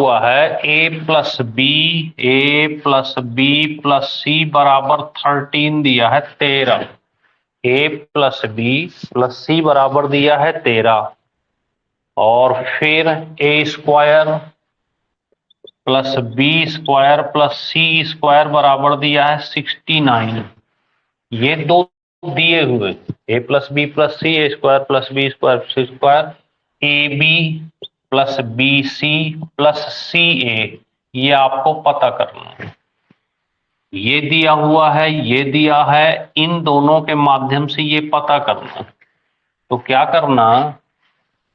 हुआ है A plus B plus C बराबर 13 दिया है 13। A plus B plus C बराबर दिया है 13 और फिर A square plus B square plus C square बराबर दिया है 69। ये दो दिए हुए A plus B plus C, A square plus B square C square, A B plus B C plus C A, ये आपको पता करना है। ये दिया हुआ है, ये दिया है, इन दोनों के माध्यम से ये पता करना। तो क्या करना,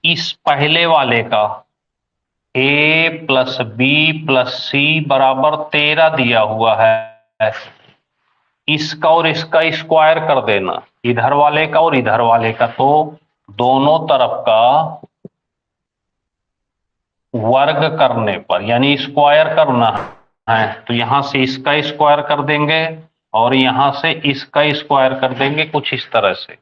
इस पहले वाले का ए प्लस बी प्लस सी बराबर 13 दिया हुआ है, इसका और इसका स्क्वायर कर देना, इधर वाले का और इधर वाले का, तो दोनों तरफ का वर्ग करने पर यानी स्क्वायर करना है, तो यहां से इसका स्क्वायर कर देंगे और यहां से इसका स्क्वायर कर देंगे, कुछ इस तरह से।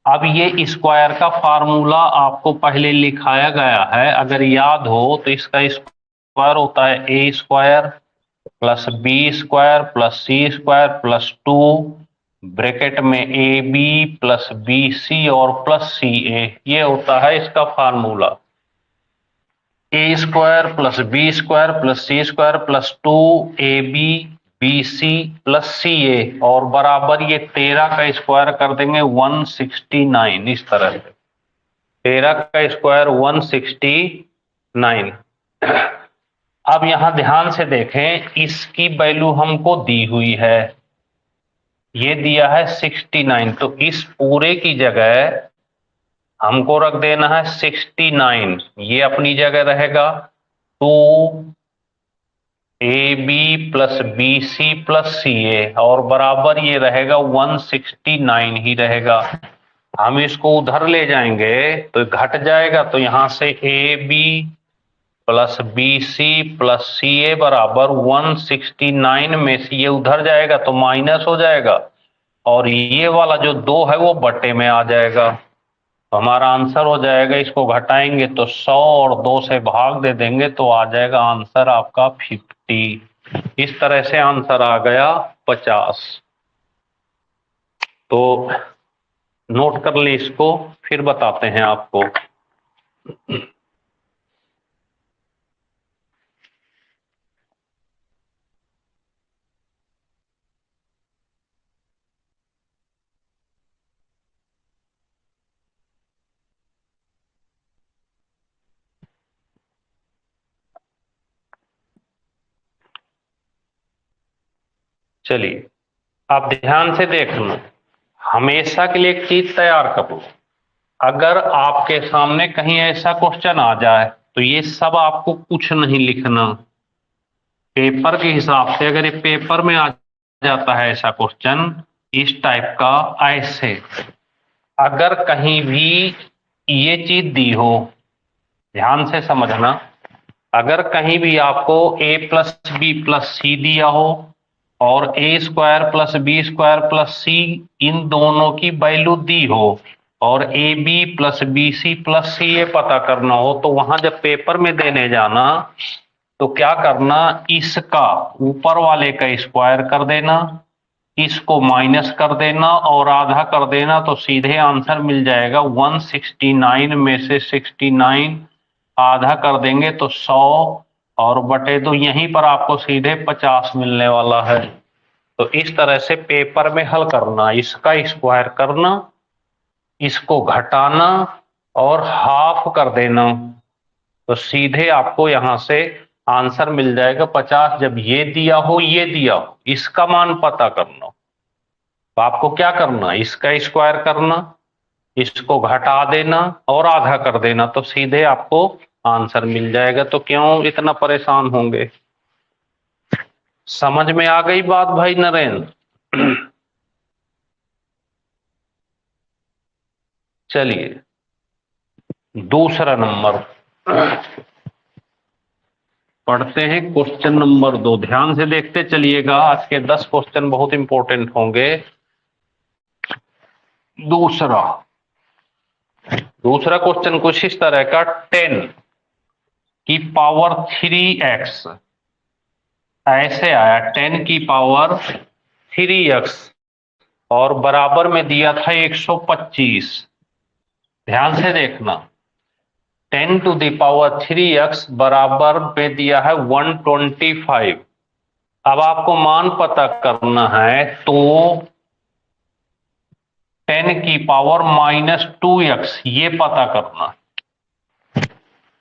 अब ये स्क्वायर का फार्मूला आपको पहले लिखाया गया है, अगर याद हो तो इसका स्क्वायर होता है A square plus B square plus C square plus 2 bracket में A B plus B C और प्लस सी ए, ये होता है इसका formula. A square plus B square plus C square plus 2 A B B C plus C A और बराबर ये 13 का स्क्वायर कर देंगे 169, इस तरह से 13 का स्क्वायर 169। अब यहां ध्यान से देखें, इसकी वैल्यू हमको दी हुई है, ये दिया है 69, तो इस पूरे की जगह हमको रख देना है 69, ये अपनी जगह रहेगा। 2 A B plus B C plus C A और बराबर ये रहेगा 169 ही रहेगा। हम इसको उधर ले जाएंगे तो घट जाएगा, तो यहां से A B plus B C plus C A बराबर 169 में से ये उधर जाएगा तो माइनस हो जाएगा और ये वाला जो 2 है वो बटे में आ जाएगा, तो हमारा आंसर हो जाएगा, इसको घटाएंगे तो 100 और 2 से भाग दे देंगे तो आ जाएगा आंसर आपका 50। इस तरह से आंसर आ गया 50। तो नोट कर लें इसको, फिर बताते हैं आपको। चलिए आप ध्यान से देखना, हमेशा के लिए एक चीज तैयार कर लो, अगर आपके सामने कहीं ऐसा क्वेश्चन आ जाए तो ये सब आपको कुछ नहीं लिखना, पेपर के हिसाब से अगर ये पेपर में आ जाता है ऐसा क्वेश्चन इस टाइप का, ऐसे अगर कहीं भी ये चीज दी हो, ध्यान से समझना, अगर कहीं भी आपको A plus B plus C दिया हो और A square plus B square plus C इन दोनों की वैल्यू दी हो और A B plus B C plus C ये पता करना हो, तो वहां जब पेपर में देने जाना तो क्या करना, इसका ऊपर वाले का स्क्वायर कर देना, इसको माइनस कर देना और आधा कर देना, तो सीधे आंसर मिल जाएगा 169 में से 69 आधा कर देंगे तो 100 और बटे तो यहीं पर आपको सीधे 50 मिलने वाला है। तो इस तरह से पेपर में हल करना, इसका स्क्वायर करना, इसको घटाना और हाफ कर देना, तो सीधे आपको यहां से आंसर मिल जाएगा 50। जब ये दिया हो ये दिया हो, इसका मान पता करना, तो आपको क्या करना, इसका स्क्वायर करना, इसको घटा देना और आधा कर देना, तो सीधे आपको आंसर मिल जाएगा। तो क्यों इतना परेशान होंगे, समझ में आ गई बात भाई नरेंद्र? चलिए दूसरा नंबर पढ़ते हैं, क्वेश्चन नंबर 2, ध्यान से देखते चलिएगा, आज के 10 क्वेश्चन बहुत इंपॉर्टेंट होंगे। दूसरा क्वेश्चन कुछ इस तरह का, 10 की पावर 3x, ऐसे आया 10 की पावर 3x, और बराबर में दिया था 125। ध्यान से देखना, 10 टू द पावर 3x बराबर में दिया है 125। अब आपको मान पता करना है, तो 10 की पावर -2x ये पता करना।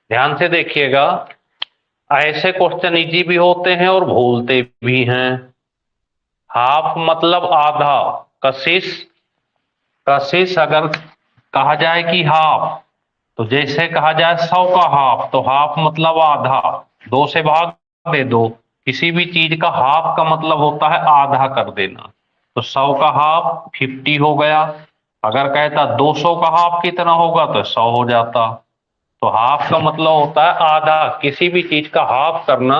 ध्यान से देखिएगा, ऐसे क्वेश्चन इजी भी होते हैं और भूलते भी हैं। हाफ मतलब आधा, कशिश, कशिश अगर कहा जाए कि हाफ, तो जैसे कहा जाए 100 का हाफ, तो हाफ मतलब आधा, 2 से भाग दे दो। किसी भी चीज का हाफ का मतलब होता है आधा कर देना। तो 100 का हाफ 50 हो गया। अगर कहता 200 का हाफ कितना होगा, तो 100 हो जाता। तो हाफ का मतलब होता है आधा, किसी भी चीज का हाफ करना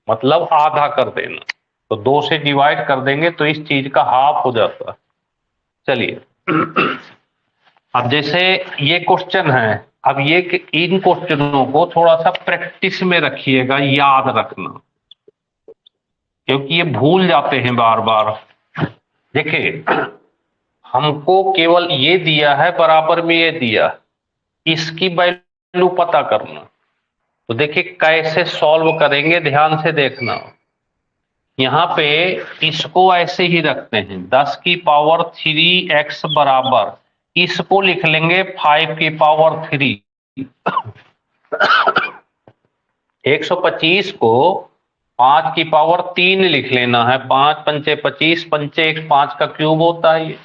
मतलब आधा कर देना। तो 2 से डिवाइड कर देंगे तो इस चीज का हाफ हो जाता है। चलिए, अब जैसे ये क्वेश्चन है, अब ये इन क्वेश्चनों को थोड़ा सा प्रैक्टिस में रखिएगा, याद रखना, क्योंकि ये भूल जाते हैं बार बार। देखिए, हमको केवल ये दिया है, बराबर में ये दिया, इसकी वैल्यू पता करना। तो देखिए कैसे सॉल्व करेंगे, ध्यान से देखना। यहां पे इसको ऐसे ही रखते हैं, 10 की पावर 3x बराबर, इसको लिख लेंगे 5 की पावर 3। 125 को 5 की पावर 3 लिख लेना है, 5 पंचे 25, पंचे 1 5 का क्यूब होता है ये।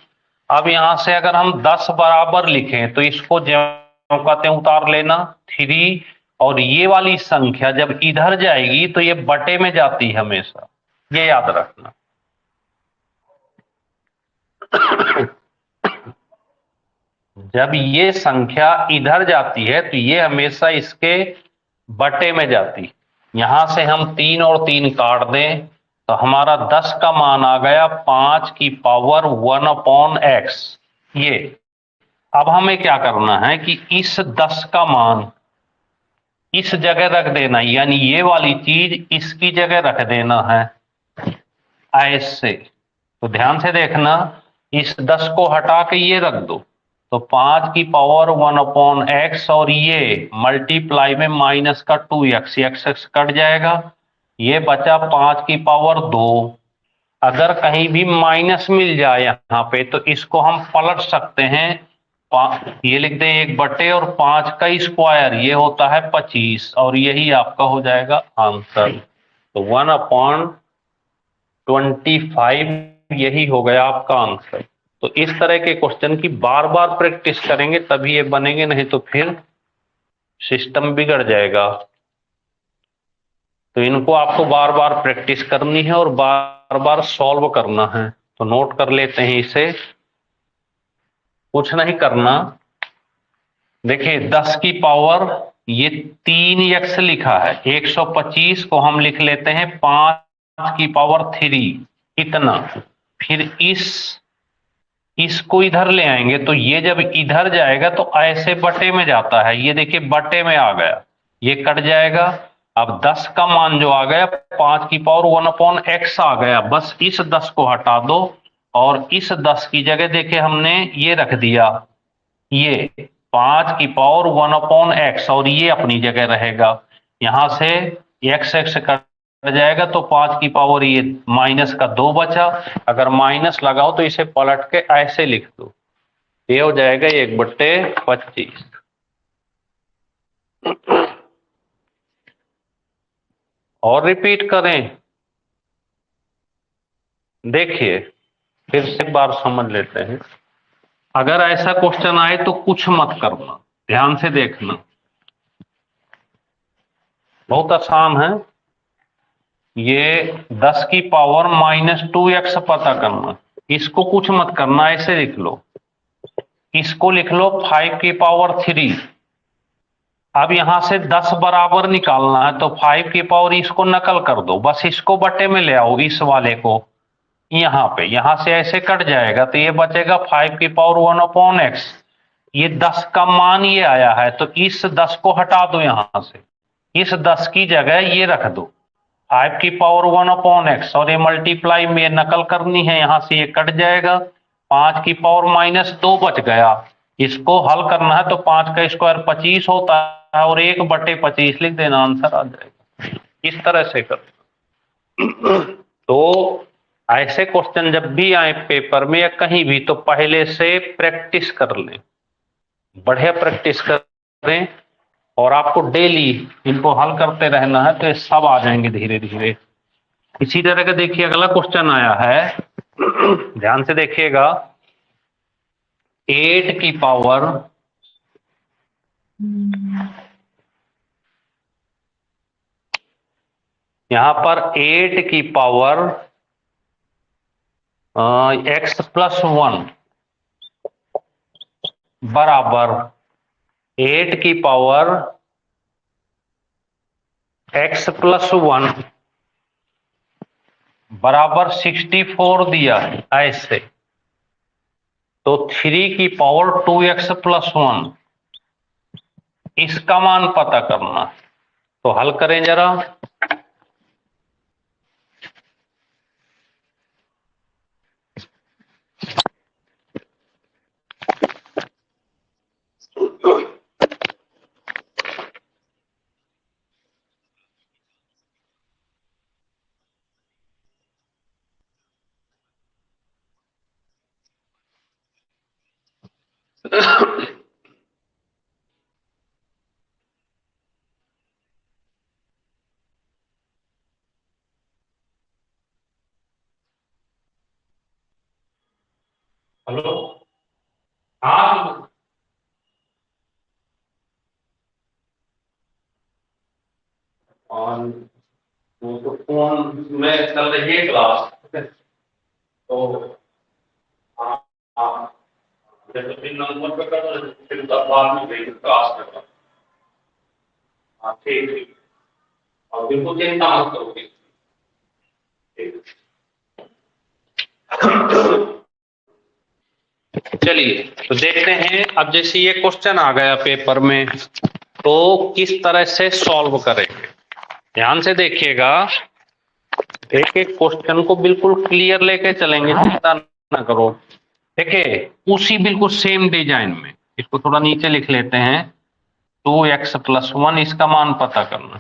अब यहां से अगर हम 10 बराबर लिखें, तो इसको ज्यों का त्यों उतार लेना 3, और ये वाली संख्या जब इधर जाएगी तो ये बटे में जाती है हमेशा, ये याद रखना। जब ये संख्या इधर जाती है तो ये हमेशा इसके बटे में जाती। यहां से हम 3 और 3 काट दें, तो हमारा 10 का मान आ गया 5 की पावर 1/x। ये अब हमें क्या करना है कि इस 10 का मान इस जगह रख देना, यानी ये वाली चीज इसकी जगह रख देना है ऐसे। तो ध्यान से देखना, इस 10 को हटा के ये रख दो, तो 5 की पावर 1/x, और ये मल्टीप्लाई में माइनस का 2x, x कट जाएगा, ये बचा 5 की पावर 2। अगर कहीं भी माइनस मिल जाए यहाँ पे, तो इसको हम पलट सकते हैं, ये लिख दें 1/, और 5 का स्क्वायर ये होता है 25, और यही आपका हो जाएगा आंसर। तो 1/25 यही हो गया आपका आंसर। तो इस तरह के क्वेश्चन की बार बार प्रैक्टिस करेंगे तभी ये बनेंगे, नहीं तो फिर सिस्टम बिगड़ जाएगा। तो इनको आपको बार बार प्रैक्टिस करनी है और बार बार सॉल्व करना है। तो नोट कर लेते हैं इसे, कुछ नहीं करना। देखिए 10 की पावर ये 3x लिखा है, 125 को हम लिख लेते हैं 5 की पावर 3, इतना। फिर इसको इधर ले आएंगे, तो ये जब इधर जाएगा तो ऐसे बटे में जाता है, ये देखिए बटे में आ गया, ये कट जाएगा। अब 10 का मान जो आ गया 5 की पावर 1/x आ गया, बस इस 10 को हटा दो, और इस 10 की जगह देखिए हमने ये रख दिया, ये 5 की पावर 1/x, और ये अपनी जगह रहेगा। यहां से x कट जाएगा, तो 5 की पावर ये माइनस का 2 बचा। अगर माइनस लगाओ तो इसे पलट के ऐसे लिख दो, ये हो जाएगा 1/25। और रिपीट करें, देखिए फिर से एक बार समझ लेते हैं। अगर ऐसा क्वेश्चन आए तो कुछ मत करना, ध्यान से देखना, बहुत आसान है। ये 10 की पावर -2x पता करना, इसको कुछ मत करना, ऐसे लिख लो। इसको लिख लो 5 की पावर 3। अब यहां से 10 बराबर निकालना है, तो 5 की पावर इसको नकल कर दो, बस इसको बटे में ले आओ, इस वाले को यहां पे, यहां से ऐसे कट जाएगा, तो ये बचेगा 5 की पावर 1/x। ये 10 का मान ये आया है, तो इस 10 को हटा दो यहां से, इस 10 की जगह ये रख दो 5 की पावर 1/x, और ये मल्टीप्लाई में नकल करनी है, यहां से ये कट जाएगा, 5 की पावर -2 बच गया। इसको हल करना है तो 5 का स्क्वायर 25 होता है, और 1/25 लिख देना, आंसर आ जाएगा। इस तरह से कर तो ऐसे क्वेश्चन जब भी आए पेपर में या कहीं भी, तो पहले से प्रैक्टिस कर लें, बढ़िया प्रैक्टिस करें, और आपको डेली इनको हल करते रहना है, तो ये सब आ जाएंगे धीरे धीरे। इसी तरह का देखिए अगला क्वेश्चन आया है, ध्यान से देखिएगा। 8 की पावर यहां पर 8 की पावर x+1 बराबर 8 की पावर x+1 बराबर 64 दिया है ऐसे। तो 3 की पावर 2x+1 इसका मान पता करना। तो हल करें जरा। हेलो, हाँ, और वो तो फोन में चल रही है क्लास, तो हाँ हाँ, जैसे फिर नंबर पे कर दो, फिर बाद में भेज क्लास में। हाँ ठीक ठीक, और बिल्कुल चिंता मत करोगे। ठीक। चलिए तो देखते हैं, अब जैसे ये क्वेश्चन आ गया पेपर में, तो किस तरह से सॉल्व करेंगे। ध्यान से देखिएगा, एक एक क्वेश्चन को बिल्कुल क्लियर लेके चलेंगे, चिंता ना करो। देखिए उसी बिल्कुल सेम डिजाइन में, इसको थोड़ा नीचे लिख लेते हैं। 2x+1 इसका मान पता करना।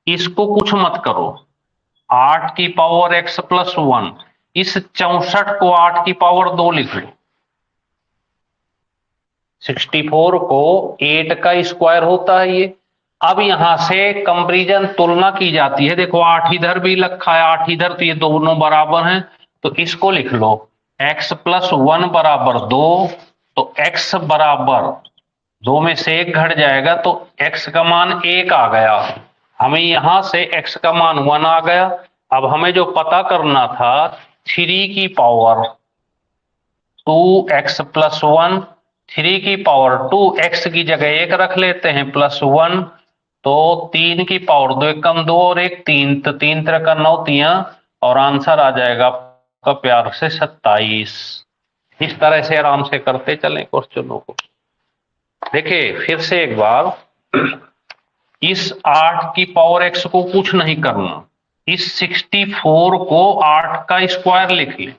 इसको कुछ मत करो, 8 की पावर x+1, इस 64 को 8 की पावर 2 लिख लो। 64 को 8 का स्क्वायर होता है ये। अब यहां से कंपैरिजन तुलना की जाती है। देखो 8 इधर भी रखा है, 8 इधर, तो ये दोनों बराबर हैं, तो इसको लिख लो x+1 बराबर 2, तो x बराबर 2 में से 1 घट जाएगा, तो x का मान 1 आ गया। हमें यहां से x का मान 1 आ गया। अब हमें जो पता करना था 3 की पावर 2x+1, 3 की पावर 2, x की जगह 1 रख लेते हैं, +1, तो 3 की पावर 2 एकम 2 और 1 3, तो 3 3 का 9 तिया, और आंसर आ जाएगा आपका प्यार से 27। इस तरह से आराम से करते चलें क्वेश्चनों को। देखिए फिर से एक बार, इस 8 की पावर x को कुछ नहीं करना, इस 64 को 8 का स्क्वायर लिख ले,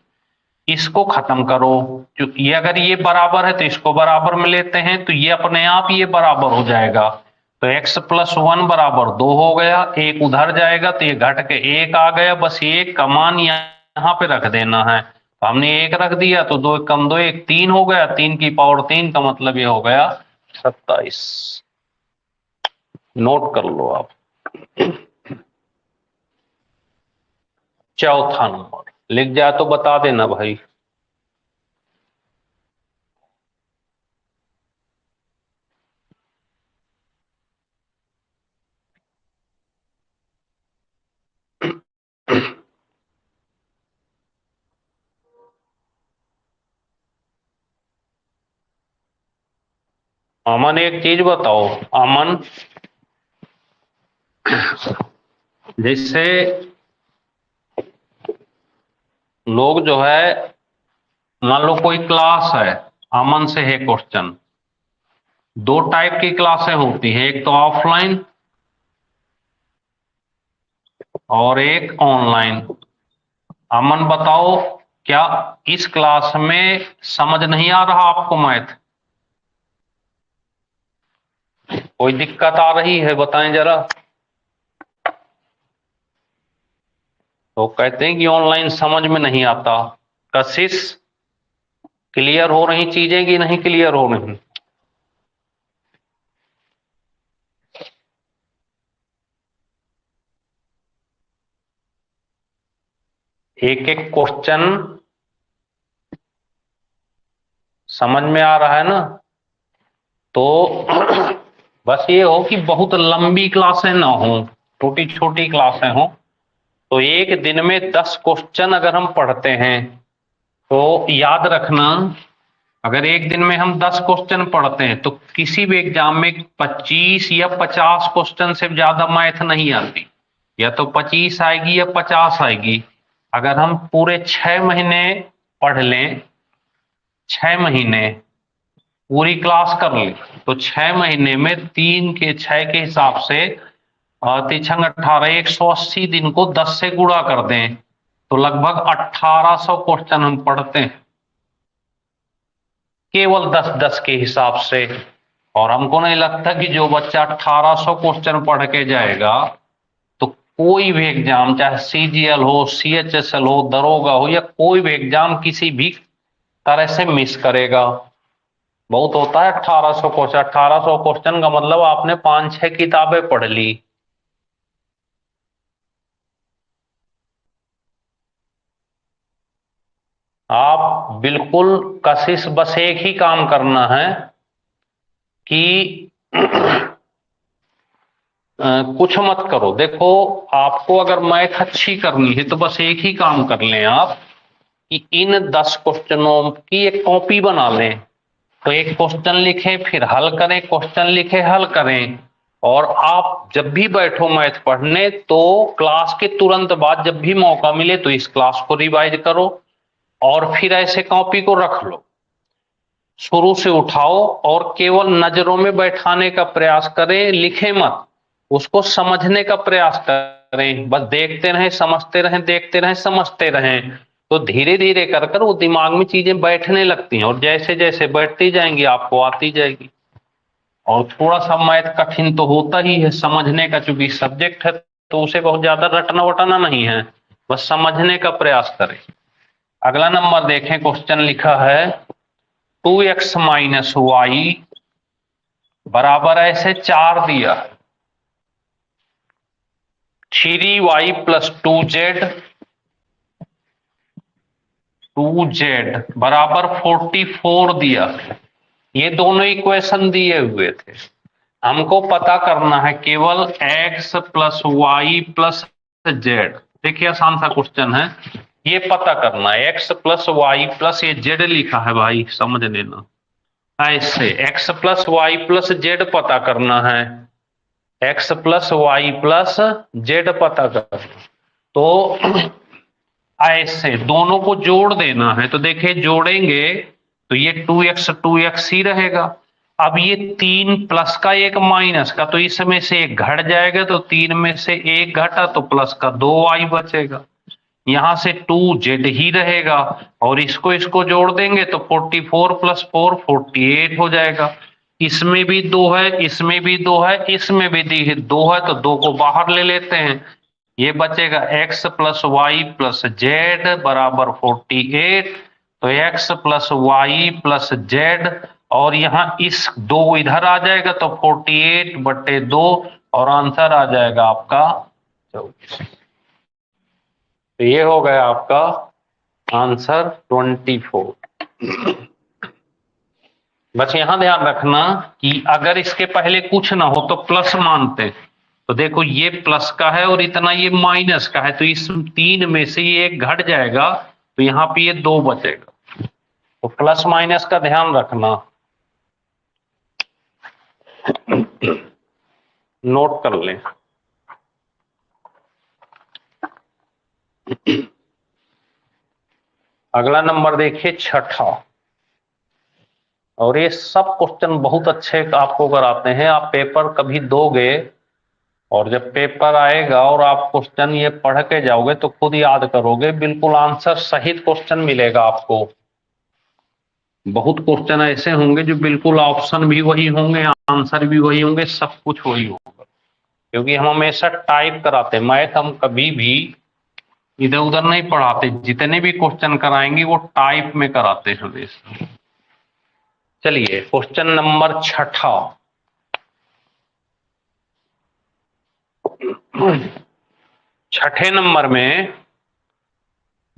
इसको खत्म करो। जो ये अगर ये बराबर है तो इसको बराबर में लेते हैं, तो ये अपने आप ये बराबर हो जाएगा। तो x+1 बराबर 2 हो गया, 1 उधर जाएगा तो ये घट के 1 आ गया। बस 1 का मान यहाँ पे रख देना है, तो हमने 1 रख दिया, तो 2 कम 2 1 3 हो गया। 3 की पावर 3 का मतलब ये हो गया 27। नोट कर लो आप। चौथा नंबर लिख जाए तो बता देना भाई। अमन एक चीज बताओ, अमन, जैसे लोग जो है, मान लो कोई क्लास है, अमन से है क्वेश्चन। दो टाइप की क्लासें होती है, एक तो ऑफलाइन और एक ऑनलाइन। अमन बताओ, क्या इस क्लास में समझ नहीं आ रहा आपको मैथ? कोई दिक्कत आ रही है बताएं जरा। तो कहते हैं कि ऑनलाइन समझ में नहीं आता। कशिश, क्लियर हो रही चीजें कि नहीं क्लियर हो रही? एक एक क्वेश्चन समझ में आ रहा है ना? तो बस ये हो कि बहुत लंबी क्लासें ना हो, छोटी छोटी क्लासें हो। तो एक दिन में 10 क्वेश्चन अगर हम पढ़ते हैं तो याद रखना, अगर एक दिन में हम 10 क्वेश्चन पढ़ते हैं तो किसी भी एग्जाम में 25 या 50 क्वेश्चन से ज्यादा मैथ नहीं आती। या तो 25 आएगी या 50 आएगी। अगर हम पूरे 6 महीने पढ़ लें, 6 महीने पूरी क्लास कर ली, तो 6 महीने में 3 के 6 के हिसाब से तीन 18, 180 दिन को 10 से गुणा कर दें तो लगभग 1800 क्वेश्चन हम पढ़ते हैं केवल 10-10 के हिसाब से। और हमको नहीं लगता कि जो बच्चा 1800 क्वेश्चन पढ़ के जाएगा तो कोई भी एग्जाम, चाहे सीजीएल हो, सीएचएसएल हो, दरोगा हो, या कोई भी एग्जाम किसी भी तरह से मिस करेगा। बहुत होता है 1800 क्वेश्चन। 1800 क्वेश्चन का मतलब आपने 5-6 किताबें पढ़ ली। आप बिल्कुल कशिश बस एक ही काम करना है कि कुछ मत करो। देखो, आपको अगर मैथ अच्छी करनी है तो बस एक ही काम कर लें आप, कि इन 10 क्वेश्चनों की एक कॉपी बना लें। तो एक क्वेश्चन लिखें, फिर हल करें, क्वेश्चन लिखे हल करें। और आप जब भी बैठो मैथ पढ़ने तो क्लास के तुरंत बाद जब भी मौका मिले तो इस क्लास को रिवाइज करो और फिर ऐसे कॉपी को रख लो, शुरू से उठाओ और केवल नजरों में बैठाने का प्रयास करें, लिखे मत। उसको समझने का प्रयास करें, बस देखते रहें, समझते रहें, देखते रहें, समझते रहें। तो धीरे धीरे कर कर वो दिमाग में चीजें बैठने लगती हैं और जैसे जैसे बैठती जाएंगी आपको आती जाएगी। और थोड़ा सा मैथ कठिन तो होता ही है समझने का, चूंकि सब्जेक्ट है तो उसे बहुत ज्यादा रटना वटना नहीं है, बस समझने का प्रयास करें। अगला नंबर देखें, क्वेश्चन लिखा है 2x माइनस वाई बराबर ऐसे 4 दिया, 3y प्लस 2z बराबर 44 दिया। ये दोनों इक्वेशन दिए हुए थे, हमको पता करना है केवल x plus Y plus Z. देखिए आसान सा क्वेश्चन है, ये पता करना है x प्लस वाई प्लस ये जेड लिखा है भाई, समझ लेना। ऐसे x plus Y plus Z पता करना है, x plus Y plus Z पता करना। तो ऐसे दोनों को जोड़ देना है। तो देखिए जोड़ेंगे तो ये 2x ही रहेगा। अब ये 3 प्लस का एक माइनस का, तो इसमें से एक घट जाएगा, तो 3 में से एक घटा तो प्लस का 2y बचेगा। यहां से 2z ही रहेगा और इसको जोड़ देंगे तो 44 प्लस 4 48 हो जाएगा। इसमें भी 2 है, इसमें भी 2 है, इसमें भी 2 है, तो 2 को बाहर ले लेते हैं। ये बचेगा x plus Y plus Z बराबर 48। तो x plus Y plus Z, और यहाँ इस 2 इधर आ जाएगा तो 48/2 और आंसर आ जाएगा आपका 24। तो ये हो गया आपका आंसर 24। बस यहां ध्यान रखना कि अगर इसके पहले कुछ ना हो तो प्लस मानते। तो देखो ये प्लस का है और इतना ये माइनस का है, तो इस 3 में से ये एक घट जाएगा तो यहाँ पे ये 2 बचेगा। तो प्लस माइनस का ध्यान रखना, नोट कर लें। अगला नंबर देखिए 6ठा, और ये सब क्वेश्चन बहुत अच्छे आपको कराते हैं। आप पेपर कभी दोगे और जब पेपर आएगा और आप क्वेश्चन ये पढ़ के जाओगे तो खुद याद करोगे, बिल्कुल आंसर सहित क्वेश्चन मिलेगा आपको। बहुत क्वेश्चन ऐसे होंगे जो बिल्कुल ऑप्शन भी वही होंगे, आंसर भी वही होंगे, सब कुछ वही होगा, क्योंकि हम हमेशा टाइप कराते हैं। मैथ हम कभी भी इधर उधर नहीं पढ़ाते, जितने भी क्वेश्चन कराएंगे वो टाइप में कराते हैं हमेशा। चलिए क्वेश्चन नंबर 6 छठे नंबर में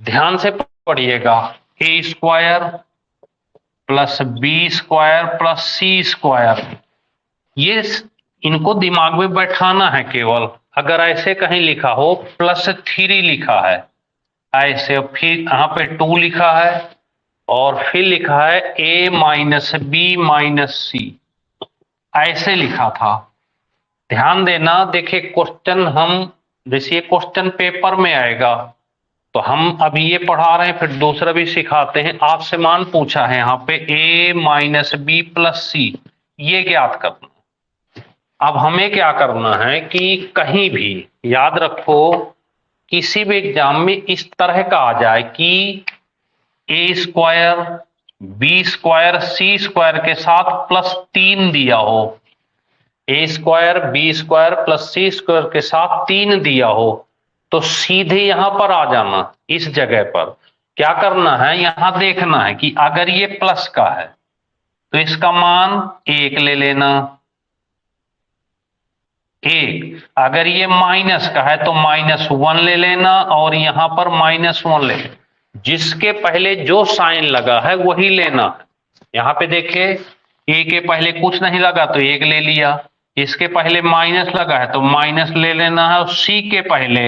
ध्यान से पढ़िएगा। A square plus B square plus C square, ये इनको दिमाग में बैठाना है केवल। अगर ऐसे कहीं लिखा हो +3 लिखा है ऐसे, फिर यहाँ पे 2 लिखा है और फिर लिखा है a माइनस बी माइनस सी, ऐसे लिखा था। ध्यान देना, देखिए क्वेश्चन हम जैसे ये क्वेश्चन पेपर में आएगा तो हम अभी ये पढ़ा रहे हैं, फिर दूसरा भी सिखाते हैं। आपसे मान पूछा है यहाँ पे a minus B plus C, ये ज्ञात करना। अब हमें क्या करना है कि कहीं भी याद रखो, किसी भी एग्जाम में इस तरह का आ जाए कि ए square B square C square के साथ +3 दिया हो, A square B square plus C square के साथ 3 दिया हो, तो सीधे यहां पर आ जाना। इस जगह पर क्या करना है, यहां देखना है कि अगर ये प्लस का है तो इसका मान 1 ले लेना, 1। अगर ये माइनस का है तो -1 ले लेना और यहां पर -1 ले लेना। जिसके पहले जो साइन लगा है वही लेना है। यहां पे देखिए ए के पहले कुछ नहीं लगा तो 1 ले लिया, इसके पहले माइनस लगा है तो माइनस ले लेना है, और सी के पहले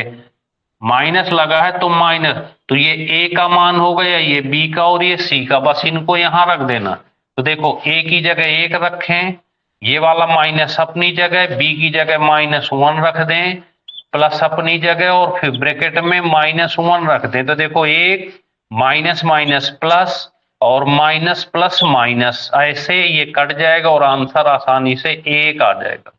माइनस लगा है तो माइनस, तो ये ए का मान हो गया, ये बी का और ये सी का, बस इनको यहां रख देना। तो देखो ए की जगह 1 रखें, ये वाला माइनस अपनी जगह, बी की जगह -1 रख दें, प्लस अपनी जगह और फिर ब्रैकेट में -1 रख दें। तो देखो 1 माइनस माइनस प्लस और माइनस प्लस माइनस, ऐसे ये कट जाएगा और आंसर आसानी से 1 आ जाएगा।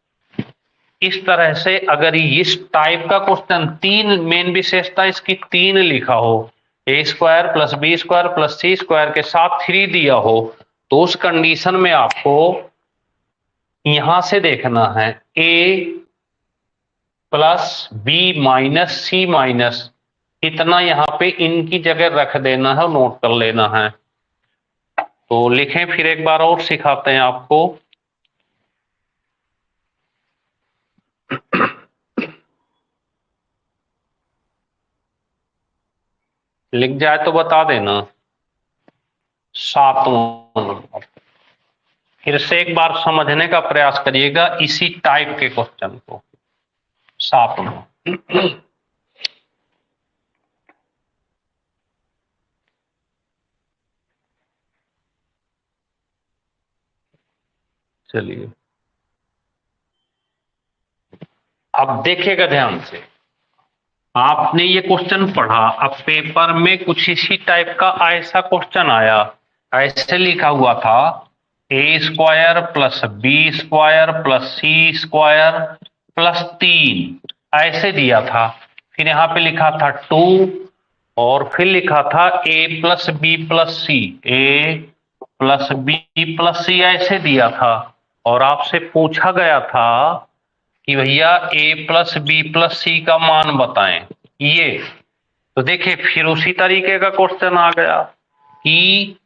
इस तरह से अगर इस टाइप का क्वेश्चन, 3 मेन विशेषता इसकी 3 लिखा हो, A square plus B square plus C square के साथ 3 दिया हो, तो उस कंडीशन में आपको यहां से देखना है A plus B minus C minus, इतना यहां पे इनकी जगह रख देना है, नोट कर लेना है। तो लिखें, फिर एक बार और सिखाते हैं आपको। लिख जाए तो बता देना। 7वां नंबर, फिर से एक बार समझने का प्रयास करिएगा इसी टाइप के क्वेश्चन को। 7वां, चलिए अब देखिएगा ध्यान से। आपने ये क्वेश्चन पढ़ा, अब पेपर में कुछ इसी टाइप का ऐसा क्वेश्चन आया, ऐसे लिखा हुआ था A square plus B square plus C square +3, ऐसे दिया था। फिर यहाँ पे लिखा था 2 और फिर लिखा था ए प्लस बी प्लस सी, ए प्लस बी प्लस सी ऐसे दिया था। और आपसे पूछा गया था कि भैया ए प्लस बी प्लस सी का मान बताएं, ये। तो देखिए फिर उसी तरीके का क्वेश्चन आ गया कि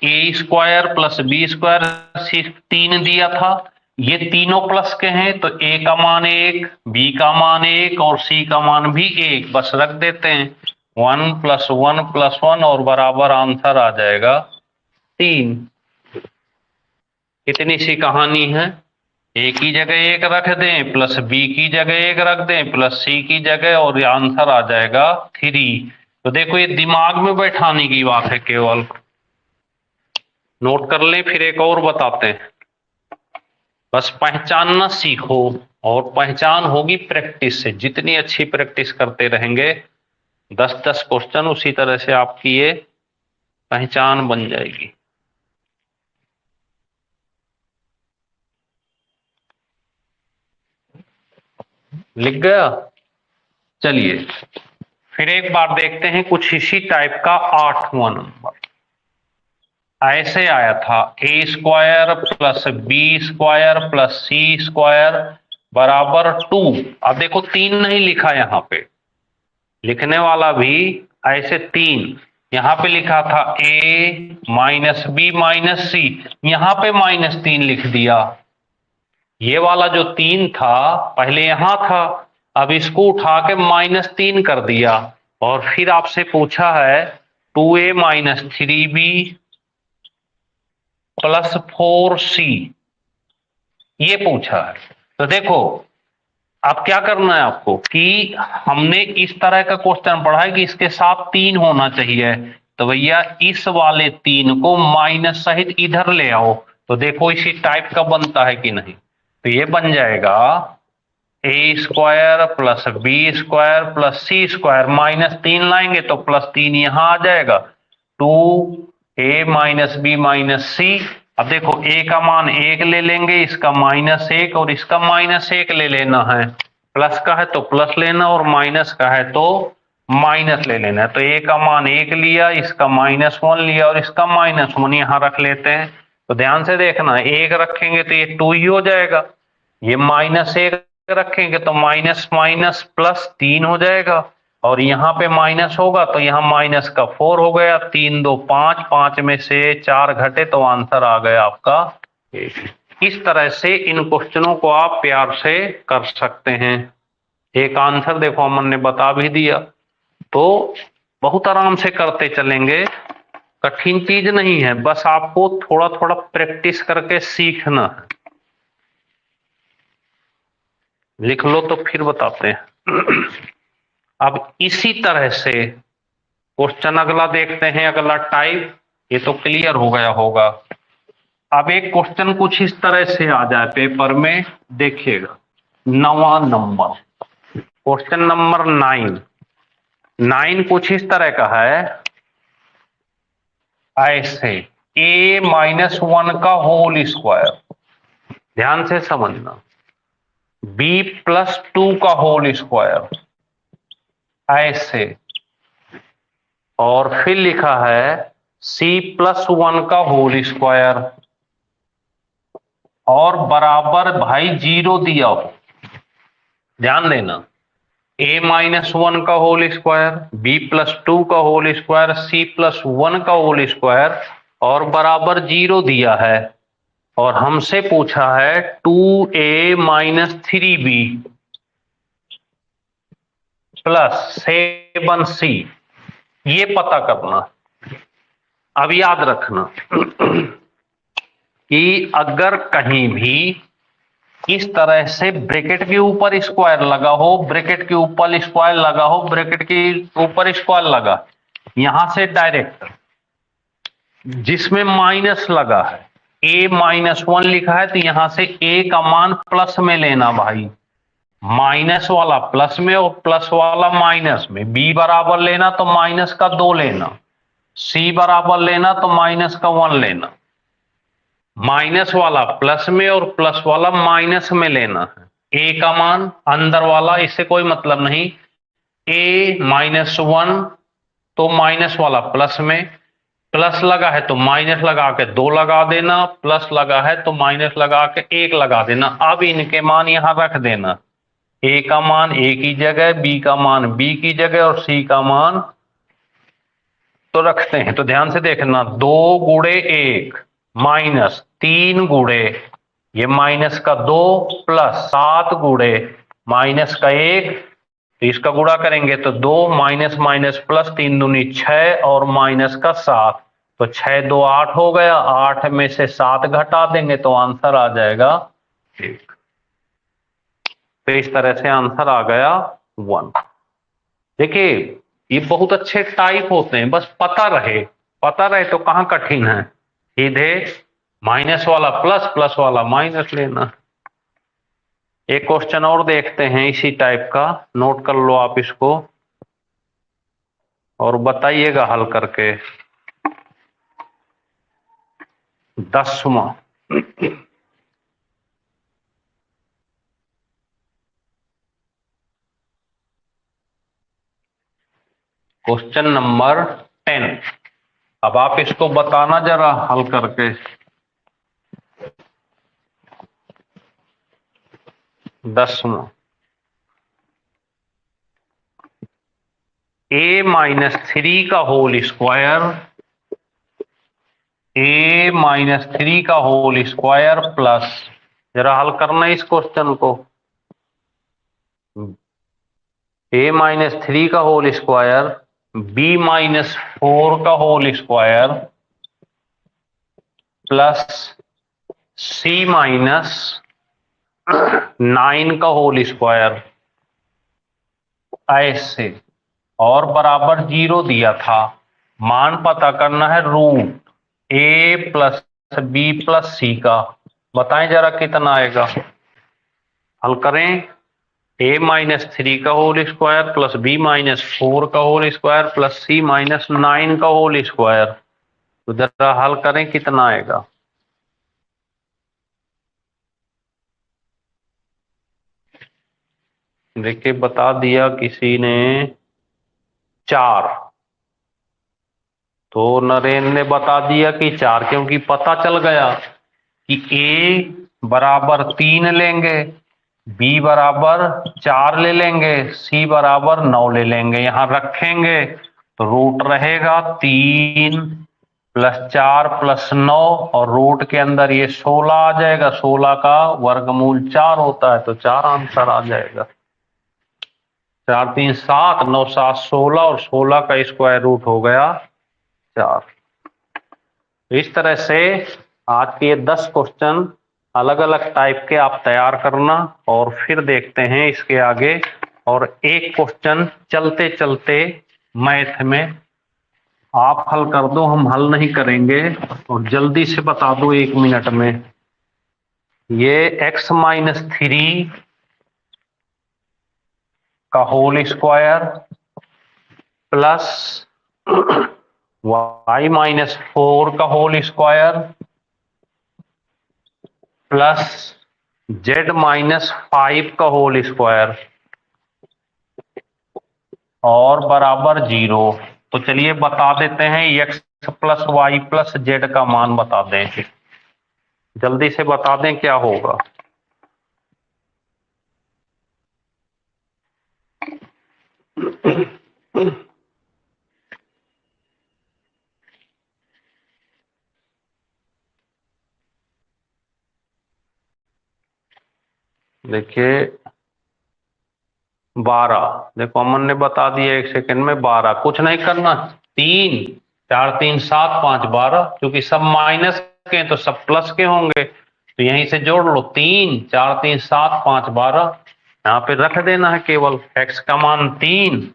ए स्क्वायर प्लस बी स्क्वायर सी 3 दिया था, ये तीनों प्लस के हैं, तो ए का मान 1, बी का मान 1 और सी का मान भी 1, बस रख देते हैं 1 + 1 + 1 और बराबर आंसर आ जाएगा 3। इतनी सी कहानी है। ए की जगह 1 रख दें, प्लस बी की जगह 1 रख दें, प्लस सी की जगह, और आंसर आ जाएगा 3। तो देखो ये दिमाग में बैठाने की बात है केवल। नोट कर लें, फिर एक और बताते हैं। बस पहचानना सीखो, और पहचान होगी प्रैक्टिस से। जितनी अच्छी प्रैक्टिस करते रहेंगे, 10-10 क्वेश्चन, उसी तरह से आपकी ये पहचान बन जाएगी। लिख गया। चलिए फिर एक बार देखते हैं कुछ इसी टाइप का 8वां नंबर। ऐसे आया था A square plus B square plus C square बराबर 2। अब देखो 3 नहीं लिखा यहाँ पे, लिखने वाला भी ऐसे 3, यहाँ पे लिखा था ए माइनस बी माइनस सी, यहाँ पे -3 लिख दिया। ये वाला जो 3 था पहले यहाँ था, अब इसको उठा के -3 कर दिया। और फिर आपसे पूछा है 2a minus 3b plus 4c, ये पूछा है। तो देखो अब क्या करना है आपको कि हमने इस तरह का क्वेश्चन पढ़ा है कि इसके साथ 3 होना चाहिए, तो भैया इस वाले 3 को माइनस सहित इधर ले आओ। तो देखो इसी टाइप का बनता है कि नहीं। तो ये बन जाएगा A square plus B square plus C square, -3 लाएंगे तो +3 यहां आ जाएगा, 2a माइनस बी माइनस सी। अब देखो a का मान 1 ले लेंगे, इसका -1 और इसका -1 ले लेना है। प्लस का है तो प्लस लेना और माइनस का है तो माइनस ले लेना है। तो a का मान 1 लिया, इसका -1 लिया और इसका -1 यहां रख लेते हैं। तो ध्यान से देखना, 1 रखेंगे तो ये 2 ही हो जाएगा, ये -1 रखेंगे तो माइनस माइनस +3 हो जाएगा, और यहाँ पे माइनस होगा तो यहाँ माइनस का 4 हो गया। 3 2 5, 5 में से 4 घटे तो आंसर आ गया आपका 1। इस तरह से इन क्वेश्चनों को आप प्यार से कर सकते हैं। एक आंसर देखो अमन ने बता भी दिया, तो बहुत आराम से करते चलेंगे, कठिन चीज नहीं है, बस आपको थोड़ा थोड़ा प्रैक्टिस करके सीखना है। लिख लो तो फिर बताते हैं। अब इसी तरह से क्वेश्चन अगला देखते हैं, अगला टाइप, ये तो क्लियर हो गया होगा। अब एक क्वेश्चन कुछ इस तरह से आ जाए पेपर में, देखिएगा 9वां नंबर, क्वेश्चन नंबर 9 कुछ इस तरह का है, ऐसे a -1 का होल स्क्वायर, ध्यान से समझना, b +2 का होल स्क्वायर ऐसे, और फिर लिखा है c+1 का होल स्क्वायर और बराबर भाई 0 दिया हो। ध्यान देना, a -1 का होल स्क्वायर, b +2 का होल स्क्वायर, c+1 का होल स्क्वायर और बराबर 0 दिया है, और हमसे पूछा है 2a - 3b प्लस 7c, ये पता करना। अब याद रखना कि अगर कहीं भी इस तरह से ब्रैकेट के ऊपर स्क्वायर लगा हो, ब्रैकेट के ऊपर स्क्वायर लगा हो, ब्रैकेट के ऊपर स्क्वायर लगा, यहां से डायरेक्ट जिसमें माइनस लगा है, a -1 लिखा है तो यहां से a का मान प्लस में लेना भाई, माइनस वाला प्लस में और प्लस वाला माइनस में। b बराबर लेना तो माइनस का 2 लेना, c बराबर लेना तो माइनस का 1 लेना, माइनस वाला प्लस में और प्लस वाला माइनस में लेना है। a का मान अंदर वाला, इससे कोई मतलब नहीं, a -1 तो माइनस वाला प्लस में, प्लस लगा है तो माइनस लगा के 2 लगा देना, प्लस लगा है तो माइनस लगा के 1 लगा देना। अब इनके मान यहां रख देना, a का मान a की जगह, b का मान b की जगह और c का मान तो रखते हैं। तो ध्यान से देखना, 2 गुणे 1 माइनस 3 गुणे ये माइनस का 2 प्लस 7 गुणे माइनस का 1, तो इसका गुणा करेंगे तो 2 माइनस माइनस प्लस 3 दूनी 6 और माइनस का 7, तो 6 2 8 हो गया, 8 में से 7 घटा देंगे तो आंसर आ जाएगा 1। तो इस तरह से आंसर आ गया 1। देखिए ये बहुत अच्छे टाइप होते हैं, बस पता रहे तो कहां कठिन है, सीधे माइनस वाला प्लस, प्लस वाला माइनस लेना। एक क्वेश्चन और देखते हैं इसी टाइप का, नोट कर लो आप इसको और बताइएगा हल करके। 10वां, क्वेश्चन नंबर 10। अब आप इसको बताना जरा हल करके। 10वां, a-3 का होल स्क्वायर, a-3 का होल स्क्वायर प्लस, जरा हल करना है इस क्वेश्चन को, a-3 का होल स्क्वायर, b-4 का होल स्क्वायर प्लस c-9 का होल स्क्वायर, ऐसे, और बराबर 0 दिया था। मान पता करना है root a plus B plus C का। बताएं जरा कितना आएगा। हल करें। a-3 का होल स्क्वायर प्लस b-4 का होल स्क्वायर प्लस c-9 का होल स्क्वायर। तो जरा हल करें कितना आएगा। देखिए बता दिया किसी ने 4, तो नरेंद्र ने बता दिया कि 4, क्योंकि पता चल गया कि a बराबर 3 लेंगे, b बराबर 4 ले लेंगे, c बराबर 9 ले लेंगे। यहां रखेंगे तो रूट रहेगा 3 प्लस 4 प्लस 9, और रूट के अंदर ये 16 आ जाएगा। 16 का वर्गमूल 4 होता है, तो 4 आंसर आ जाएगा। 4 3 7, 9 7 16, और 16 का स्क्वायर रूट हो गया 4। इस तरह से आज के ये 10 क्वेश्चन अलग अलग टाइप के आप तैयार करना, और फिर देखते हैं इसके आगे। और एक क्वेश्चन चलते चलते मैथ में आप हल कर दो, हम हल नहीं करेंगे, और जल्दी से बता दो 1 मिनट में। ये x-3 का होल स्क्वायर प्लस y-4 का होल स्क्वायर प्लस z-5 का होल स्क्वायर और बराबर 0। तो चलिए बता देते हैं, x plus Y plus Z का मान बता दें। जल्दी से बता दें क्या होगा। देखिए 12, देखो अमन ने बता दिया 1 सेकंड में 12। कुछ नहीं करना, 3 4 3 7 5 12, क्योंकि सब माइनस के तो सब प्लस के होंगे, तो यहीं से जोड़ लो। 3 4 3 7 5 12, यहाँ पे रख देना है केवल। x का मान 3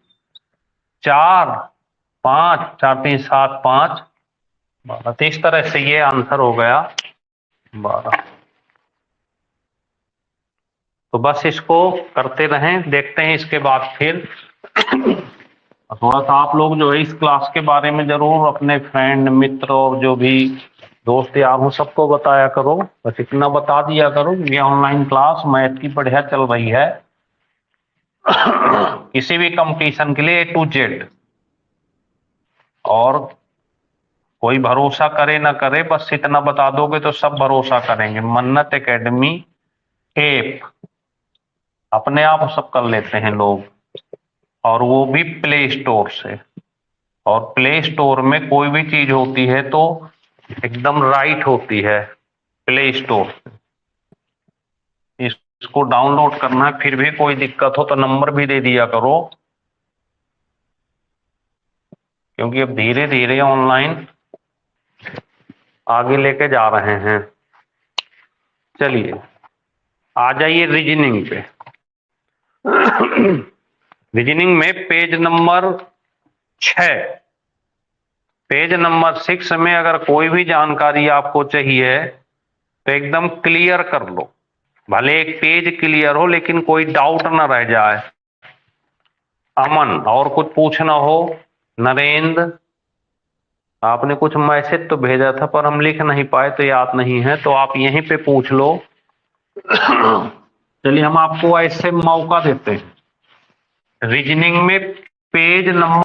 4 5 4 3 7 5 12। तो इस तरह से ये आंसर हो गया 12। तो बस इसको करते रहें, देखते हैं इसके बाद फिर। थोड़ा सा आप लोग जो है इस क्लास के बारे में जरूर अपने फ्रेंड मित्र और जो भी दोस्त यार हो सबको बताया करो। बस इतना बता दिया करो, ये ऑनलाइन क्लास मैथ की बढ़िया चल रही है। किसी भी कंपटीशन के लिए A to Z, और कोई भरोसा करे ना करे, बस इतना बता दोगे तो सब भरोसा करेंगे। मन्नत एकेडमी ऐप अपने आप सब कर लेते हैं लोग, और वो भी प्ले स्टोर से। और प्ले स्टोर में कोई भी चीज होती है तो एकदम राइट होती है प्ले स्टोर से। इसको डाउनलोड करना है, फिर भी कोई दिक्कत हो तो नंबर भी दे दिया करो, क्योंकि अब धीरे धीरे ऑनलाइन आगे लेके जा रहे हैं। चलिए आ जाइए रीजनिंग पे। रीजनिंग में पेज नंबर 6, पेज नंबर 6 में अगर कोई भी जानकारी आपको चाहिए तो एकदम क्लियर कर लो। भले एक पेज क्लियर हो लेकिन कोई डाउट ना रह जाए। अमन, और कुछ पूछना हो? नरेंद्र, आपने कुछ मैसेज तो भेजा था पर हम लिख नहीं पाए तो याद नहीं है, तो आप यहीं पे पूछ लो। चलिए हम आपको ऐसे मौका देते हैं। रीजनिंग में पेज नंबर